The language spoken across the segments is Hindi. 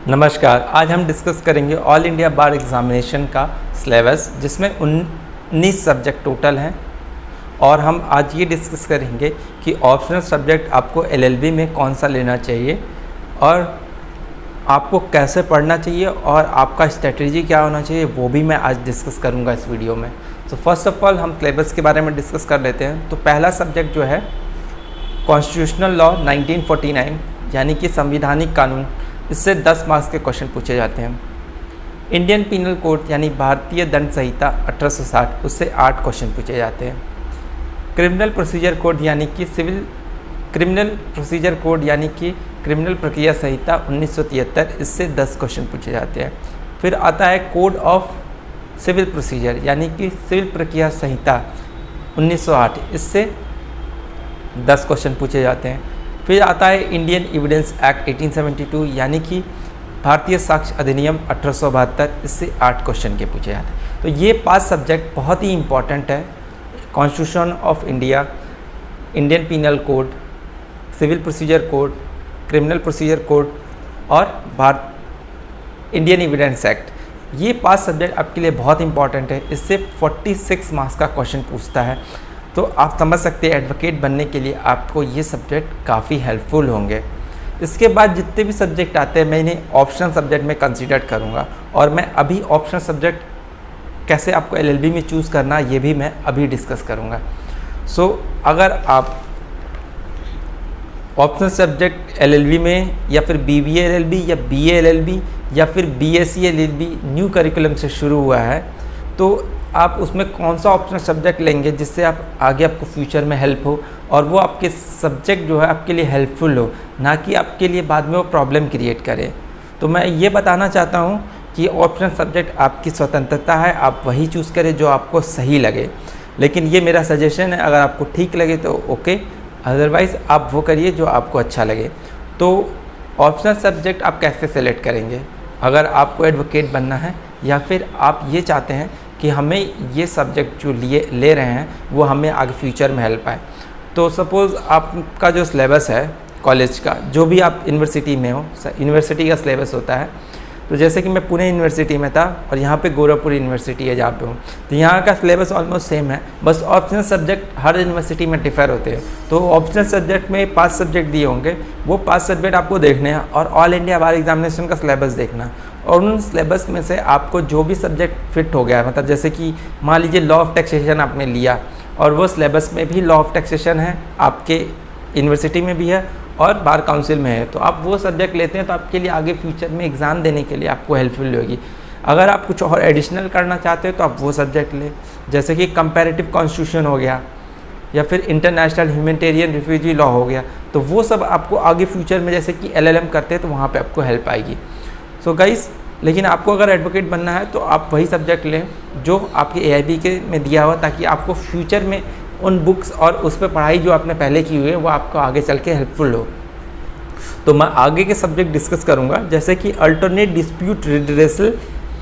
नमस्कार। आज हम डिस्कस करेंगे ऑल इंडिया बार एग्ज़ामिनेशन का सिलेबस, जिसमें 19 सब्जेक्ट टोटल हैं। और हम आज ये डिस्कस करेंगे कि ऑप्शनल सब्जेक्ट आपको एलएलबी में कौन सा लेना चाहिए और आपको कैसे पढ़ना चाहिए और आपका स्ट्रेटजी क्या होना चाहिए, वो भी मैं आज डिस्कस करूँगा इस वीडियो में। तो फर्स्ट ऑफ ऑल हम सिलेबस के बारे में डिस्कस कर लेते हैं। तो पहला सब्जेक्ट जो है कॉन्स्टिट्यूशनल लॉ 1949 यानी कि संविधानिक कानून, इससे 10 मार्क्स के क्वेश्चन पूछे जाते हैं। इंडियन पीनल कोड यानी भारतीय दंड संहिता 1860, उससे 8 क्वेश्चन पूछे जाते हैं। क्रिमिनल प्रोसीजर कोड यानी कि क्रिमिनल प्रक्रिया संहिता 1973, इससे 10 क्वेश्चन पूछे जाते हैं। फिर आता है कोड ऑफ सिविल प्रोसीजर यानी कि सिविल प्रक्रिया संहिता 1908, इससे 10 क्वेश्चन पूछे जाते हैं। फिर आता है इंडियन एविडेंस एक्ट 1872 यानी कि भारतीय साक्ष्य अधिनियम 1872, इससे 8 क्वेश्चन के पूछे जाते हैं। तो ये 5 सब्जेक्ट बहुत ही इंपॉर्टेंट है। Constitution of India, Indian penal code, civil procedure code, criminal procedure code और इंडियन एविडेंस एक्ट, ये 5 सब्जेक्ट आपके लिए बहुत इंपॉर्टेंट है। इससे 46 मार्क्स का क्वेश्चन पूछता है। तो आप समझ सकते हैं एडवोकेट बनने के लिए आपको ये सब्जेक्ट काफ़ी हेल्पफुल होंगे। इसके बाद जितने भी सब्जेक्ट आते हैं मैं इन्हें ऑप्शनल सब्जेक्ट में कंसीडर करूँगा, और मैं अभी ऑप्शनल सब्जेक्ट कैसे आपको एलएलबी में चूज़ करना ये भी मैं अभी डिस्कस करूँगा। अगर आप ऑप्शनल सब्जेक्ट एलएलबी में या फिर बीबीए एलएलबी या बीए एलएलबी या फिर बीएससी एलएलबी न्यू करिकुलम से शुरू हुआ है, तो आप उसमें कौन सा ऑप्शनल सब्जेक्ट लेंगे जिससे आप आगे आपको फ्यूचर में हेल्प हो और वो आपके सब्जेक्ट जो है आपके लिए हेल्पफुल हो, ना कि आपके लिए बाद में वो प्रॉब्लम क्रिएट करे। तो मैं ये बताना चाहता हूँ कि ऑप्शनल सब्जेक्ट आपकी स्वतंत्रता है, आप वही चूज़ करें जो आपको सही लगे। लेकिन ये मेरा सजेशन है, अगर आपको ठीक लगे तो ओके, अदरवाइज़ आप वो करिए जो आपको अच्छा लगे। तो ऑप्शनल सब्जेक्ट आप कैसे सेलेक्ट करेंगे? अगर आपको एडवोकेट बनना है या फिर आप ये चाहते हैं कि हमें ये सब्जेक्ट जो ले रहे हैं वो हमें आगे फ्यूचर में हेल्प आए। तो सपोज़ आपका जो सिलेबस है कॉलेज का, जो भी आप यूनिवर्सिटी में हो, यूनिवर्सिटी का सिलेबस होता है। तो जैसे कि मैं पुणे यूनिवर्सिटी में था और यहाँ पे गोरखपुर यूनिवर्सिटी है जहाँ पे हूँ, तो यहाँ का सिलेबस ऑलमोस्ट सेम है, बस ऑप्शनल सब्जेक्ट हर यूनिवर्सिटी में डिफ़र होते हैं। तो ऑप्शनल सब्जेक्ट में 5 सब्जेक्ट दिए होंगे, वो 5 सब्जेक्ट आपको देखने हैं और ऑल इंडिया बार एग्जामिनेशन का सिलेबस देखना। और उन सिलेबस में से आपको जो भी सब्जेक्ट फिट हो गया है, मतलब जैसे कि मान लीजिए लॉ ऑफ टैक्सेशन आपने लिया और वो सिलेबस में भी लॉ ऑफ टैक्सेशन है, आपके यूनिवर्सिटी में भी है और बार काउंसिल में है, तो आप वो सब्जेक्ट लेते हैं तो आपके लिए आगे फ्यूचर में एग्ज़ाम देने के लिए आपको हेल्पफुल होगी। अगर आप कुछ और एडिशनल करना चाहते हो तो आप वो सब्जेक्ट लें, जैसे कि कंपैरेटिव कॉन्स्टिट्यूशन हो गया या फिर इंटरनेशनल ह्यूमैनिटेरियन रिफ्यूजी लॉ हो गया, तो वो सब आपको आगे फ्यूचर में जैसे कि एलएलएम करते हैं तो वहाँ पे आपको हेल्प आएगी। सो गाइस, लेकिन आपको अगर एडवोकेट बनना है तो आप वही सब्जेक्ट लें जो आपके एआईबी के में दिया हुआ, ताकि आपको फ्यूचर में उन बुक्स और उस पर पढ़ाई जो आपने पहले की हुई है वो आपको आगे चल के हेल्पफुल हो। तो मैं आगे के सब्जेक्ट डिस्कस करूँगा, जैसे कि alternate dispute redressal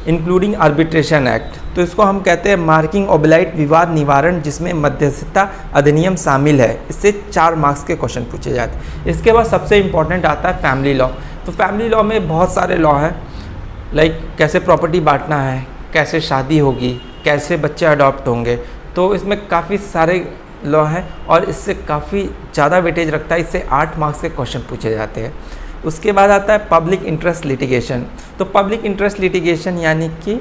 including arbitration act. तो इसको हम कहते हैं मार्किंग ओब्लाइट विवाद निवारण, जिसमें मध्यस्थता अधिनियम शामिल है। इससे 4 मार्क्स के क्वेश्चन पूछे जाते हैं। इसके बाद सबसे इम्पॉर्टेंट आता है फैमिली लॉ। तो फैमिली लॉ में बहुत सारे लॉ हैं, लाइक कैसे प्रॉपर्टी बांटना है, कैसे शादी होगी, कैसे बच्चे अडॉप्ट होंगे। तो इसमें काफ़ी सारे लॉ हैं और इससे काफ़ी ज़्यादा वेटेज रखता है। इससे 8 मार्क्स के क्वेश्चन पूछे जाते हैं। उसके बाद आता है पब्लिक इंटरेस्ट लिटिगेशन। तो पब्लिक इंटरेस्ट लिटिगेशन यानी कि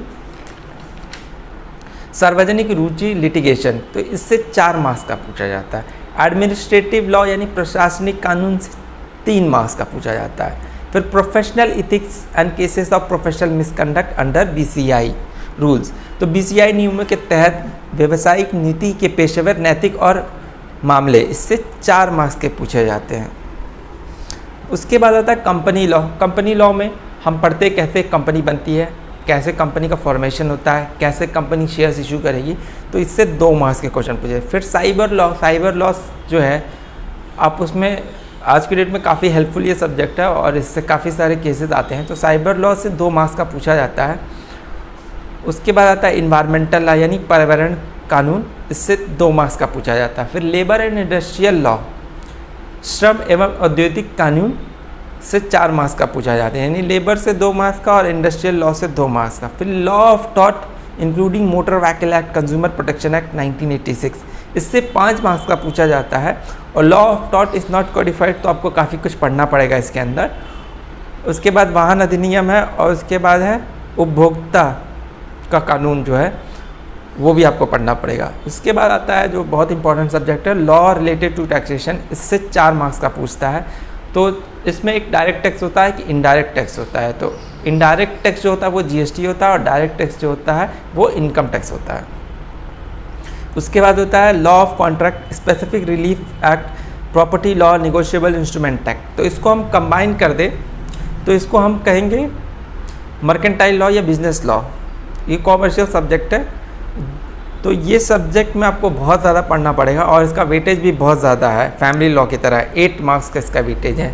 सार्वजनिक रुचि लिटिगेशन, तो इससे 4 मार्क्स का पूछा जाता है। एडमिनिस्ट्रेटिव लॉ यानी प्रशासनिक कानून से 3 मार्क्स का पूछा जाता है। फिर professional ethics and cases of professional misconduct under BCI rules. तो बीसीआई नियमों के तहत व्यावसायिक नीति के पेशेवर नैतिक और मामले, इससे 4 मार्क्स के पूछे जाते हैं। उसके बाद आता है कंपनी लॉ। कंपनी लॉ में हम पढ़ते कैसे कंपनी बनती है, कैसे कंपनी का फॉर्मेशन होता है, कैसे कंपनी शेयर्स इशू करेगी, तो इससे 2 मार्क्स के क्वेश्चन पूछे। फिर साइबर लॉ। साइबर लॉ जो है आप उसमें आज की डेट में काफ़ी हेल्पफुल ये सब्जेक्ट है और इससे काफ़ी सारे केसेस आते हैं। तो साइबर लॉ से 2 मार्क्स का पूछा जाता है। उसके बाद आता है इन्वायरमेंटल लॉ यानी पर्यावरण कानून, इससे 2 मार्क्स का पूछा जाता है। फिर लेबर एंड इंडस्ट्रियल लॉ, श्रम एवं औद्योगिक कानून से 4 मार्क्स का पूछा जाता है, यानी लेबर से 2 मार्क्स का और इंडस्ट्रियल लॉ से 2 मार्क्स का। फिर law of taught including motor vehicle act, consumer protection act 1986, इससे 5 मार्क्स का पूछा जाता है। और law of taught is not codified, तो आपको काफ़ी कुछ पढ़ना पड़ेगा इसके अंदर। उसके बाद वाहन अधिनियम है और उसके बाद है उपभोक्ता का कानून जो है वो भी आपको पढ़ना पड़ेगा। उसके बाद आता है जो बहुत इंपॉर्टेंट सब्जेक्ट है लॉ रिलेटेड टू टैक्सेशन, इससे 4 मार्क्स का पूछता है। तो इसमें एक डायरेक्ट टैक्स होता है कि इनडायरेक्ट टैक्स होता है। तो इनडायरेक्ट टैक्स जो होता है वो जीएसटी होता है और डायरेक्ट टैक्स जो होता है वो इनकम टैक्स होता है। उसके बाद होता है law of contract, specific relief act, property law, negotiable instrument act. तो इसको हम कंबाइन कर दें तो इसको हम कहेंगे मर्केंटाइल लॉ या बिजनेस लॉ। ये कॉमर्शियल सब्जेक्ट है, तो ये सब्जेक्ट में आपको बहुत ज़्यादा पढ़ना पड़ेगा और इसका वेटेज भी बहुत ज़्यादा है, फैमिली लॉ की तरह 8 मार्क्स का इसका वेटेज है।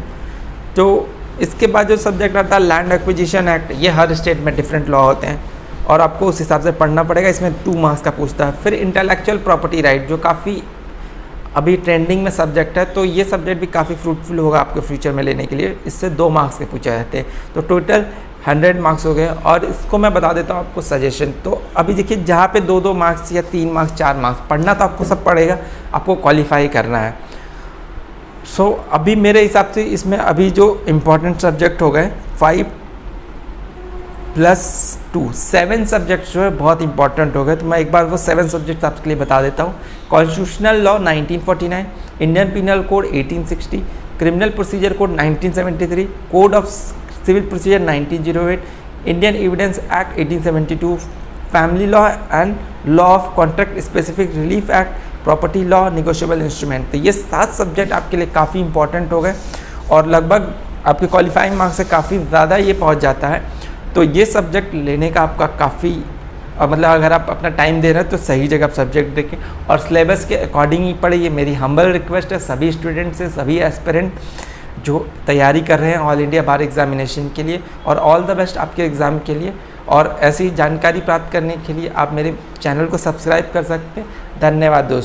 तो इसके बाद जो सब्जेक्ट आता है लैंड एक्विजिशन एक्ट, ये हर स्टेट में डिफरेंट लॉ होते हैं और आपको उस हिसाब से पढ़ना पड़ेगा, इसमें 2 मार्क्स का पूछता है। फिर इंटेलेक्चुअल प्रॉपर्टी राइट जो काफ़ी अभी ट्रेंडिंग में सब्जेक्ट है, तो ये सब्जेक्ट भी काफ़ी फ्रूटफुल होगा आपके फ्यूचर में लेने के लिए, इससे 2 मार्क्स के पूछे जाते हैं। तो टोटल 100 मार्क्स हो गए। और इसको मैं बता देता हूँ आपको सजेशन। तो अभी देखिए जहाँ पे 2-2 मार्क्स या 3 मार्क्स 4 मार्क्स पढ़ना तो आपको सब पड़ेगा, आपको क्वालिफाई करना है। सो अभी मेरे हिसाब से इसमें अभी जो इम्पोर्टेंट सब्जेक्ट हो गए 5+2 7 सब्जेक्ट्स जो है बहुत इंपॉर्टेंट हो गए। तो मैं एक बार वो 7 सब्जेक्ट्स आपके लिए बता देता हूँ। Constitutional law 1949, Indian penal code 1860, criminal procedure code 1973, code of civil procedure 1908, Indian evidence act 1872, family law and law of contract specific relief act, property law, negotiable instrument. तो ये 7 सब्जेक्ट आपके लिए काफ़ी इंपॉर्टेंट हो गए और लगभग आपके क्वालिफाइंग मार्क्स से काफ़ी ज़्यादा ये पहुंच जाता है। तो ये सब्जेक्ट लेने का आपका काफ़ी मतलब अगर आप अपना टाइम दे रहे हैं तो सही जगह आप सब्जेक्ट देखें और सिलेबस के अकॉर्डिंग ही पढ़े। ये मेरी हम्बल रिक्वेस्ट है सभी स्टूडेंट से, सभी एस्पिरेंट जो तैयारी कर रहे हैं ऑल इंडिया बार एग्जामिनेशन के लिए। और ऑल द बेस्ट आपके एग्ज़ाम के लिए। और ऐसी जानकारी प्राप्त करने के लिए आप मेरे चैनल को सब्सक्राइब कर सकते हैं। धन्यवाद दोस्तों।